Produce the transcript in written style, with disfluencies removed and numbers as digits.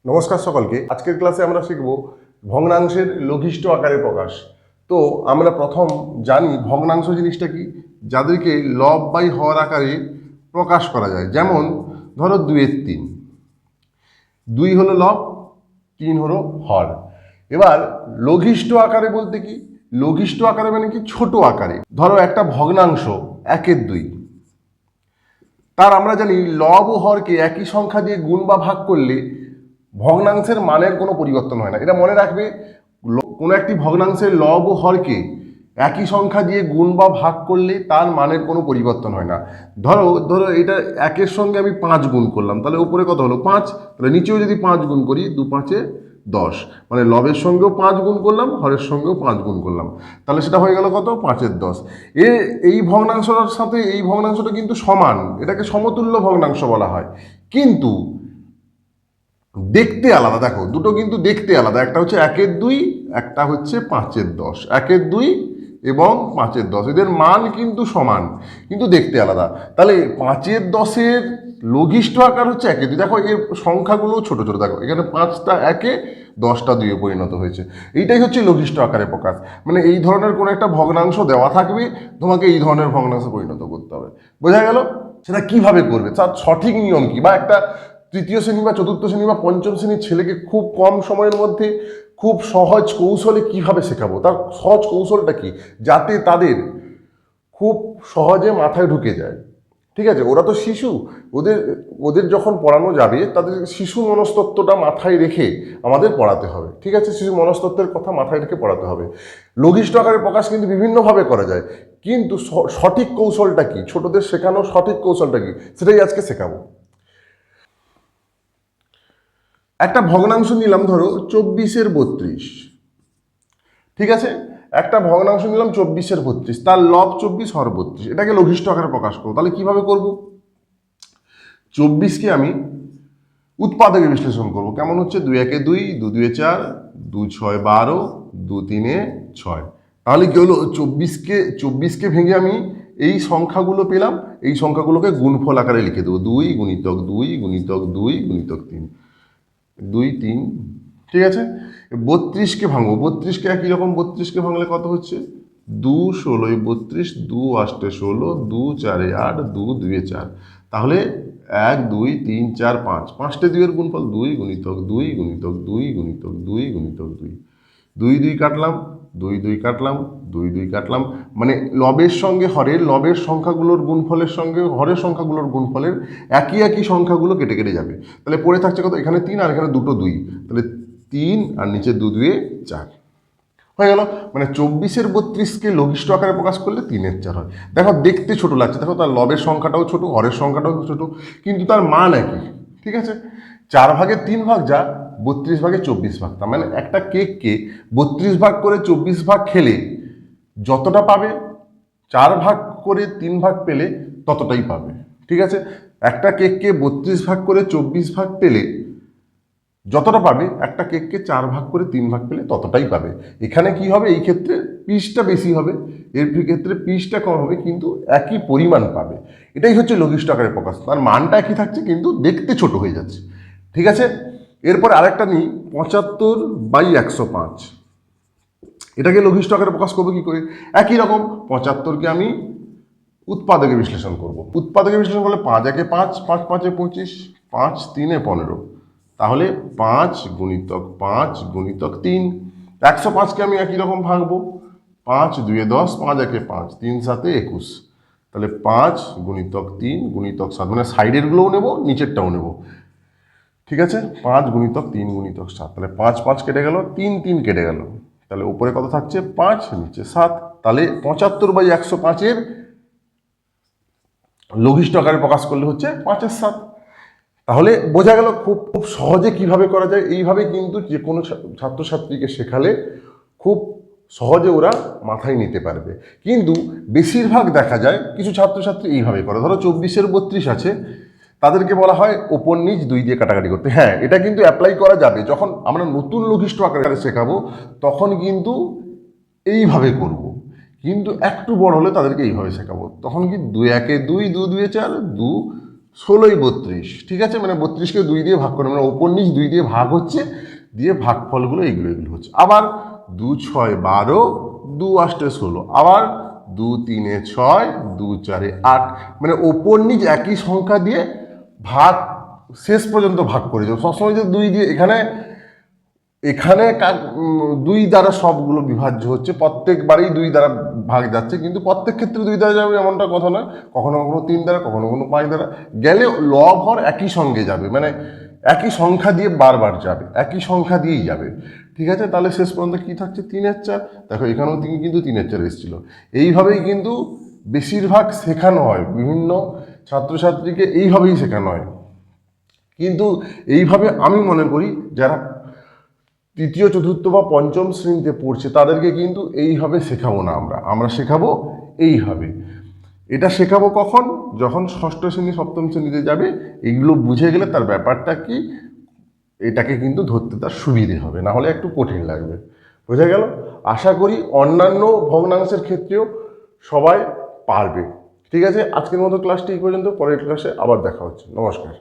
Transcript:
নমস্কার সকলকে। আজকের ক্লাসে আমরা শিখব ভগ্নাংশের লঘিষ্ঠ আকারে প্রকাশ। তো আমরা প্রথম জানি ভগ্নাংশ জিনিসটা কি, যাদেরকে লব বাই হর আকারে প্রকাশ করা যায়। যেমন ধরো 2/3, 2 হলো লব, 3 হলো হর। এবার লঘিষ্ঠ আকারে বলতে কি, লঘিষ্ঠ আকারে মানে কি ছোট আকারে। ধরো একটা ভগ্নাংশ 1/2, তার আমরা জানি লব ও হরকে একই সংখ্যা দিয়ে গুণ বা ভাগ করলে ভগ্নাংশের মানের কোনো পরিবর্তন হয় না। এটা মনে রাখবে, কোনো একটি ভগ্নাংশের লব ও হরকে একই সংখ্যা দিয়ে গুণ বা ভাগ করলে তার মানের কোনো পরিবর্তন হয় না। ধরো ধরো এটা 1-এর সঙ্গে আমি 5 গুণ করলাম, তাহলে উপরে কত হলো 5, তাহলে নিচেও যদি 5 গুণ করি 2 5 10, মানে লবের সঙ্গেও 5 গুণ করলাম, হরের সঙ্গেও 5 গুণ করলাম, তাহলে সেটা হয়ে গেল কত 5-এর 10। এই ভগ্নাংশটার সাথে এই ভগ্নাংশটা কিন্তু সমান, এটাকে সমতুল্য ভগ্নাংশ বলা হয়। কিন্তু দেখতে আলাদা, দেখো দুটো কিন্তু দেখতে আলাদা। একটা হচ্ছে 1/2, একটা হচ্ছে 5/10। 1/2 এবং 5/10 এদের মান কিন্তু সমান, কিন্তু দেখতে আলাদা। তাহলে 5/10 লঘিষ্ঠ আকার হচ্ছে 1/2। দেখো এর সংখ্যাগুলো ছোট ছোট, দেখো এখানে 5টা 1-এ, 10টা 2-এ পরিণত হয়েছে। এইটাই হচ্ছে লঘিষ্ঠ আকারে প্রকাশ। মানে এই ধরনের কোনো একটা ভগ্নাংশ দেওয়া থাকবে, তোমাকে এই ধরনের ভগ্নাংশে পরিণত করতে হবে। বোঝা গেল? সেটা কিভাবে করবে, তার সঠিক নিয়ম কি, বা একটা তৃতীয় শ্রেণী বা চতুর্থ শ্রেণী বা পঞ্চম শ্রেণীর ছেলেকে খুব কম সময়ের মধ্যে খুব সহজ কৌশলে কিভাবে শেখাবো, তার সহজ কৌশলটা কি, যাতে তাদের খুব সহজে মাথায় ঢুকে যায়। ঠিক আছে, ওরা তো শিশু, ওদের ওদের যখন পড়ানো যাবে তাদের শিশু মনস্তত্ত্বটা মাথায় রেখে আমাদের পড়াতে হবে। ঠিক আছে, শিশু মনস্তত্ত্বের কথা মাথায় রেখে পড়াতে হবে। লঘিষ্ঠ আকারে প্রকাশ কিন্তু বিভিন্নভাবে করা যায়, কিন্তু সঠিক কৌশলটা কি, ছোটদের শেখানোর সঠিক কৌশলটা কি, সেটাই আজকে শেখাবো। একটা ভগ্নাংশ নিলাম ধরো 24/32, ঠিক আছে, একটা ভগ্নাংশ নিলাম 24/32, তার লব 24, হর 32, এটাকে লঘিষ্ঠ আকারে প্রকাশ করবো। তাহলে কিভাবে করব, 24কে আমি উৎপাদকে বিশ্লেষণ করব। কেমন হচ্ছে, 2-1-এ 2, 2-2-এ 4, 2-6 12, 2-3-এ 6। তাহলে কি হলো, 24কে ভেঙে আমি এই সংখ্যাগুলো পেলাম, এই সংখ্যাগুলোকে গুণফল আকারে লিখে দেবো। 2 গুণিতক 2 গুণিতক 2 গুণিতক 3, 2 3, ঠিক আছে। 32কে ভাঙবো, 32কে একই রকম, 32কে ভাঙলে কত হচ্ছে, 2 16 32, 2 8 16, 2 4 8, 2 2 4। তাহলে 1 2 3 4 5, 5টে 2-এর গুণফল 2 গুণিতক 2 গুণিতক 2 গুণিতক 2 গুণিতক 2, 2 2 কাটলাম, 2 2 কাটলাম, 2 2 কাটলাম, মানে লবের সঙ্গে হরের, লবের সংখ্যাগুলোর গুণফলের সঙ্গে হরের সংখ্যাগুলোর গুণফলের একই একই সংখ্যাগুলো কেটে কেটে যাবে। তাহলে পড়ে থাকছে কত, এখানে 3 আর এখানে দুটো 2, তাহলে 3 আর নিচে 2 2-এ 4 হয়ে গেল। মানে 24/32কে লঘিষ্ঠ আকারে প্রকাশ করলে 3-এর 4 হয়। দেখো দেখতে ছোট লাগছে, দেখো তার লবের সংখ্যাটাও ছোট, হরের সংখ্যাটাও ছোট, কিন্তু তার মান একই। ঠিক আছে, 4/3 যা 32/24 তার মানে একটা কেককে 32 ভাগ করে 24 ভাগ খেলে যতটা পাবে, 4 ভাগ করে 3 ভাগ পেলে ততটাই পাবে। ঠিক আছে, একটা কেককে 32 ভাগ করে 24 ভাগ পেলে যতটা পাবে, একটা কেককে 4 ভাগ করে 3 ভাগ পেলে ততটাই পাবে। এখানে কি হবে, এই ক্ষেত্রে পিসটা বেশি হবে, এর ক্ষেত্রে পিসটা কম হবে, কিন্তু একই পরিমাণ পাবে। এটাই হচ্ছে লঘিষ্ঠ আকারে প্রকাশ। তার মানটা একই থাকছে কিন্তু দেখতে ছোট হয়ে যাচ্ছে। ঠিক আছে, এরপর আরেকটা নিই 75/105। এটাকে লঘিষ্ঠ আকারে প্রকাশ করবো কি করে, একই রকম 75কে আমি উৎপাদকে বিশ্লেষণ করব। উৎপাদকে বিশ্লেষণ করলে 5-1-এ 5, 5-5-এ 25, 5-3-এ 15, তাহলে 5 গুণিতক 5 গুণিতক 3। 105কে আমি একই রকম ভাঙবো, 5 2-এ 10, 5-1-এ 5, 3-7-এ 21, তাহলে 5 গুণিতক 3 গুণিতক 7, মানে সাইডেরগুলোও নেব নিচেরটাও নেব। ঠিক আছে, 5 গুণিতক 3 গুণিতক 7, তাহলে 5 5 কেটে গেল, 3 3 কেটে গেল, তাহলে উপরে কত থাকছে 5, নিচে 7। তাহলে 75/105-এর লঘিষ্ঠ আকারে প্রকাশ করলে হচ্ছে 5-এর 7। তাহলে বোঝা গেল খুব খুব সহজে কিভাবে করা যায়। এইভাবে কিন্তু যে কোনো ছাত্রছাত্রীকে শেখালে খুব সহজে ওরা মাথায় নিতে পারবে। কিন্তু বেশিরভাগ দেখা যায় কিছু ছাত্রছাত্রী এইভাবে করে, ধরো 24/32 আছে, তাদেরকে বলা হয় ওপর নিচ 2 দিয়ে কাটাকাটি করতে। হ্যাঁ, এটা কিন্তু অ্যাপ্লাই করা যাবে, যখন আমরা নতুন লঘিষ্ঠ আকারে শেখাবো তখন কিন্তু এইভাবে করব, কিন্তু একটু বড় হলে তাদেরকে এইভাবে শেখাবো, তখন কি 2-1-এ 2, 2-2-এ 4, 2 16ই 32, ঠিক আছে, মানে 32কে 2 দিয়ে ভাগ করে, মানে ওপর নিচ 2 দিয়ে ভাগ হচ্ছে, দিয়ে ভাগফলগুলো এগুলো হচ্ছে। আবার 2 6 12, 2 8 16, আবার 2 3 6, 2 4 8, মানে ওপর নিচ একই সংখ্যা দিয়ে ভাগ শেষ পর্যন্ত ভাগ করে যাবো। সবসময় যে 2 দিয়ে এখানে এখানে 2 দ্বারা সবগুলো বিভাজ্য হচ্ছে, প্রত্যেকবারই 2 দ্বারা ভাগ যাচ্ছে, কিন্তু প্রত্যেক ক্ষেত্রে 2 দ্বারা যাবে এমনটা কথা নয়, কখনো কখনো 3 দ্বারা, কখনো কখনো 5 দ্বারা গেলে লব হর একই সঙ্গে যাবে, মানে একই সংখ্যা দিয়ে বারবার যাবে, একই সংখ্যা দিয়েই যাবে, ঠিক আছে। তাহলে শেষ পর্যন্ত কি থাকছে? 3/4। দেখো এখানেও কিন্তু 3/4 এসেছিল। এইভাবেই কিন্তু বেশিরভাগ শেখানো হয়, বিভিন্ন ছাত্রছাত্রীকে এইভাবেই শেখানো হয়। কিন্তু এইভাবে আমি মনে করি যারা তৃতীয় চতুর্থ বা পঞ্চম শ্রেণীতে পড়ছে তাদেরকে কিন্তু এইভাবে শেখাবো না, আমরা শেখাবো এইভাবে। এটা শেখাবো কখন? যখন ষষ্ঠ শ্রেণী সপ্তম শ্রেণীতে যাবে, এগুলো বুঝে গেলে তার ব্যাপারটা কি এটাকে কিন্তু ধরতে তার সুবিধে হবে, না হলে একটু কঠিন লাগবে। বোঝা গেল? আশা করি অন্যান্য ভগ্নাংশের ক্ষেত্রেও সবাই পারবে। ঠিক আছে, আজকের মতো ক্লাসটি এই পর্যন্ত, পরের ক্লাসে আবার দেখা হচ্ছে। নমস্কার।